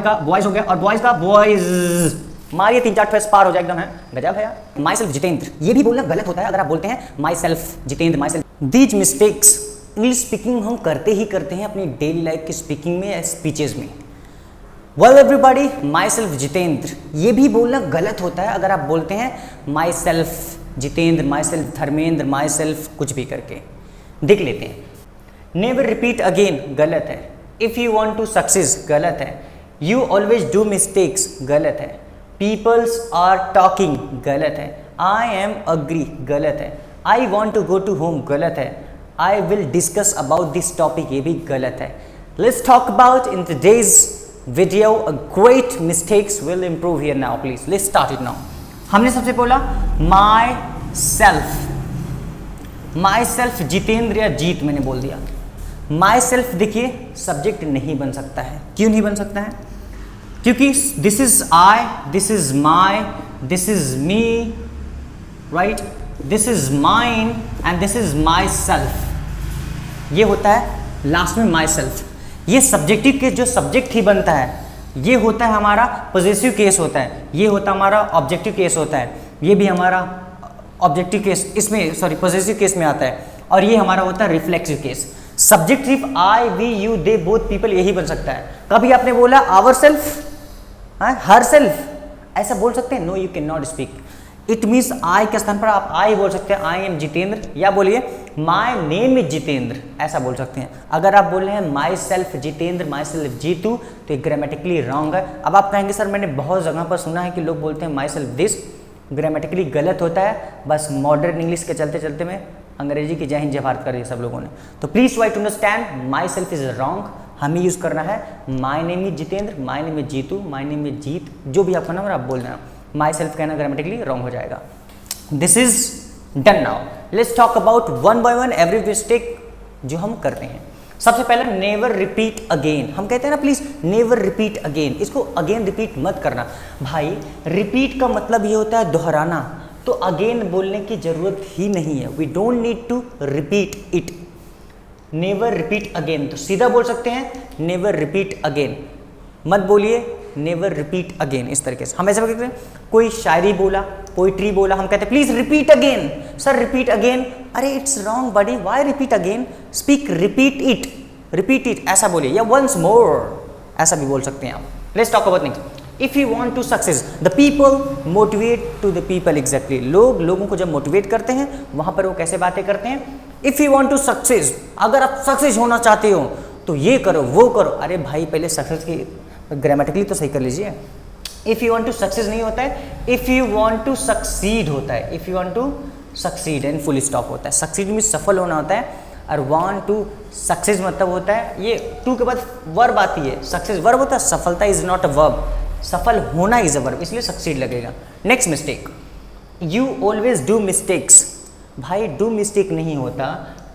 का बॉयज हो गया और बॉयज का बॉयज, मारिए 3-4 फेस पार हो जाए एकदम है, गजब है यार। माई सेल्फ जितेंद्र, ये भी बोलना गलत होता है अगर आप बोलते हैं myself Jitendra, my self. These mistakes, English speaking हम करते ही करते हैं अपनी डेली लाइफ की स्पीकिंग में या स्पीचेज में। Well everybody, my self Jitendra, ये भी बोलना गलत होता है अगर आप बोलते हैं myself Jitendra, my self Dharmendra, my self कुछ भी करके। देख लेते हैं। नेवर रिपीट अगेन, गलत है। If you want to success, गलत है। यू ऑलवेज डू मिस्टेक्स, गलत है। पीपल्स आर टॉकिंग, गलत है। आई एम अग्री, गलत है। I want to go to home, गलत है। I will discuss about this topic, ये भी गलत है। Let's talk about in today's video a great mistakes will improve here now, please let's start it now. हमने सबसे बोला माई सेल्फ जितेंद्र या जीत, मैंने बोल दिया। माई सेल्फ देखिए सब्जेक्ट नहीं बन सकता है। क्यों नहीं बन सकता है? क्योंकि this is I, this is my, this is me, right, this is mine and this is my self. ये होता है लास्ट में माई सेल्फ। ये सब्जेक्टिव केस जो सब्जेक्ट ही बनता है, ये होता है हमारा पॉजेसिव केस होता है, ये होता हमारा ऑब्जेक्टिव केस होता है, ये भी हमारा ऑब्जेक्टिव केस इसमें सॉरी पॉजेसिव केस में आता है, और ये हमारा होता है रिफ्लेक्सिव केस। सब्जेक्ट सिर्फ I, we, you, they, both, people यही बन सकता है। कभी आपने बोला आवर सेल्फ, हर सेल्फ, ऐसा बोल सकते हैं? No, you can not speak. It means I के स्थान पर आप आई बोल सकते हैं, आई एम जितेंद्र, या बोलिए माई नेम इज जितेंद्र, ऐसा बोल सकते हैं। अगर आप बोल रहे हैं myself Jitendra, myself Jitu, तो ये ग्रामेटिकली रॉन्ग है। अब आप कहेंगे सर मैंने बहुत जगह पर सुना है कि लोग बोलते हैं माई सेल्फ दिस, ग्रामेटिकली गलत होता है, बस मॉडर्न इंग्लिश के चलते चलते में अंग्रेजी की जय हिंद जय भारत कर दी सब लोगों ने। तो please try to understand myself is wrong. हमें यूज करना है my name is Jitendra, my name is Jeetu, my name is Jeet, जो भी आपका नाम है आप बोल देना। माई सेल्फ कहना ग्रामेटिकली रॉन्ग हो जाएगा। This is done now. Let's talk about one by one every mistake जो हम करते हैं। सबसे पहले नेवर रिपीट अगेन। हम कहते हैं ना प्लीज नेवर रिपीट अगेन, इसको अगेन रिपीट मत करना भाई। रिपीट का मतलब ये होता है दोहराना, तो अगेन बोलने की जरूरत ही नहीं है। We don't need to repeat it. Never repeat again, तो सीधा बोल सकते हैं नेवर रिपीट अगेन, मत बोलिए नेवर रिपीट अगेन। इस तरीके से हम ऐसे कहते हैं, कोई शायरी बोला, पोइट्री बोला, हम कहते हैं please repeat again. Sir repeat again, अरे it's wrong buddy, why repeat again? Speak repeat it, ऐसा बोलिए, या वंस मोर, ऐसा भी बोल सकते हैं आप। Let's talk about next. If you want to success, the people motivate to the people, exactly. लोगों को जब मोटिवेट करते हैं वहां पर वो कैसे बातें करते हैं? If you want to success, अगर आप सक्सेस होना चाहते हो तो ये करो वो करो। अरे भाई पहले सक्सेस की ग्रामेटिकली तो सही कर लीजिए। If you want to success नहीं होता है, if you want to succeed होता है। If you want to succeed and full stop होता है। सक्सीड में सफल होना होता है, और वांट टू सक्सेस मतलब होता है, ये टू के बाद वर्ब आती है, सक्सेस वर्ब होता है, सफलता इज नॉट अ वर्ब, सफल होना इज अ वर्ब, इसलिए सक्सीड लगेगा। Next mistake, you always do mistakes. भाई डू मिस्टेक नहीं होता,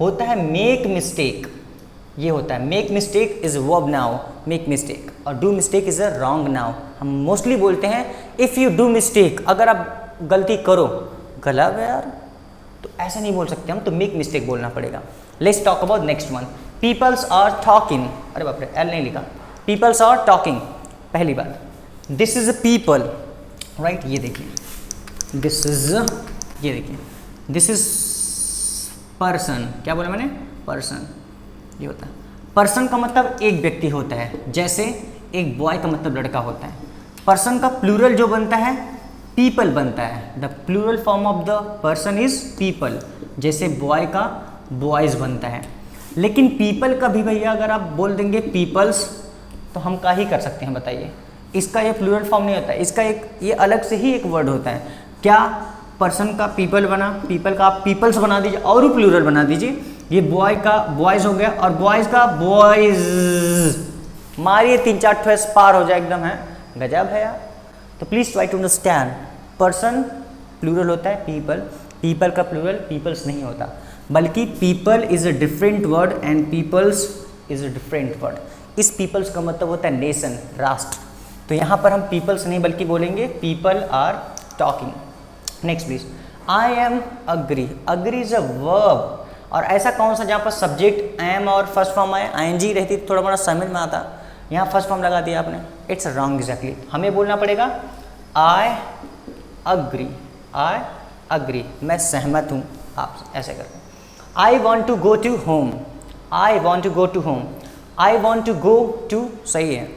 होता है मेक मिस्टेक। ये होता है make mistake is verb now, make mistake, और do mistake is a wrong now. हम मोस्टली बोलते हैं इफ यू डू मिस्टेक, अगर आप गलती करो, गलत है यार, तो ऐसा नहीं बोल सकते हम, तो मेक मिस्टेक बोलना पड़ेगा। Let's talk about next one. Peoples are talking, अरे बाप रे एल नहीं लिखा, पीपल्स आर टॉकिंग। पहली बात, this is a people, right, ये देखिए, दिस इज, ये देखिए, दिस इज पर्सन। क्या बोला मैंने? पर्सन, ये होता है। पर्सन का मतलब एक व्यक्ति होता है, जैसे एक बॉय का मतलब लड़का होता है। पर्सन का प्लूरल जो बनता है पीपल बनता है। The plural form of the person is people, जैसे बॉय का बॉयज बनता है। लेकिन पीपल का भी भैया अगर आप बोल देंगे पीपल्स, तो हम क्या ही कर सकते हैं बताइए? इसका ये प्लूरल फॉर्म नहीं होता है, इसका एक ये अलग से ही एक वर्ड होता है। क्या पर्सन का पीपल बना, पीपल का आप पीपल्स बना दीजिए और प्लूरल बना दीजिए। ये बॉय का बॉयज हो गया, और बॉयज का बॉयज, मारिए 3-4 फेस पार हो जाए एकदम है, गजब है यार। तो please try to understand, person plural होता है पीपल, पीपल का प्लूरल पीपल्स नहीं होता, बल्कि people is a different word and peoples is a different word. इस पीपल्स का मतलब होता है नेशन, राष्ट्र। तो यहाँ पर हम पीपल्स नहीं बल्कि बोलेंगे people are talking. Next please, I am agree. Agree is a verb, और ऐसा कौन सा जहाँ पर सब्जेक्ट एम और फर्स्ट फॉर्म आए, आईएनजी रहती तो थोड़ा बड़ा समझ में आता। यहाँ फर्स्ट फॉर्म लगा दिया आपने, इट्स रॉन्ग एग्जैक्टली। हमें बोलना पड़ेगा आई अग्री, मैं सहमत हूँ आप, ऐसे करके। I want to go to home, I want to go to home, I want to go to सही है,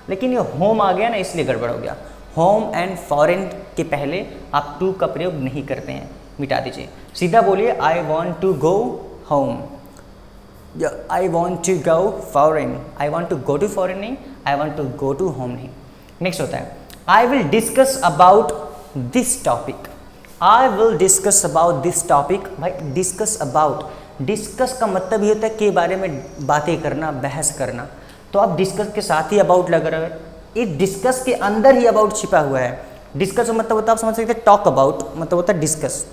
लेकिन ये होम आ गया ना इसलिए गड़बड़ हो गया। होम एंड फॉरेन के पहले आप टू का प्रयोग नहीं करते हैं, मिटा दीजिए, सीधा बोलिए I want to go home, I want to go foreign, I want to go to foreign नहीं, I want to go to home नहीं। नेक्स्ट होता है I will discuss about this topic, I will discuss about this topic. भाई discuss about, discuss का मतलब ये होता है कि बारे में बातें करना, बहस करना, तो आप डिस्कस के साथ ही अबाउट लग रहे हो, इस डिस्कस के अंदर ही अबाउट छिपा हुआ है। डिस्कस का मतलब होता है, आप समझ सकते हैं, टॉक अबाउट मतलब होता है discuss,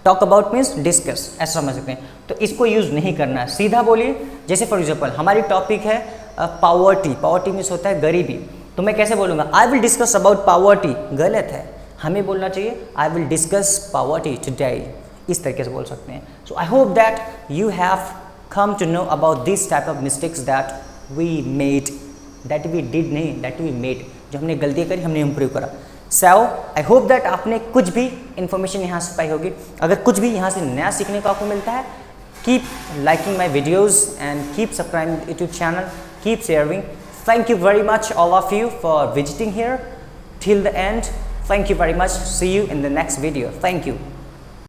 talk about means discuss, ऐसा समझ सकते हैं। तो इसको यूज़ नहीं करना है, सीधा बोलिए। जैसे फॉर एग्जाम्पल हमारी टॉपिक है पावर्टी, पावर्टी मीन्स होता है गरीबी, तो मैं कैसे बोलूँगा I will discuss about poverty, गलत है, हमें बोलना चाहिए I will discuss poverty today, इस तरीके से बोल सकते हैं। So I hope that you have come to know about this type of mistakes that we made, that we did नहीं, that we made, जो हमने गलतियाँ करी हमने इम्प्रूव करा। So I hope that आपने कुछ भी इन्फॉर्मेशन यहाँ से पाई होगी। अगर कुछ भी यहाँ से नया सीखने को आपको मिलता है, keep liking my videos and keep subscribing YouTube channel, keep sharing. Thank you very much all of you for visiting here till the end. Thank you very much. See you in the next video. Thank you.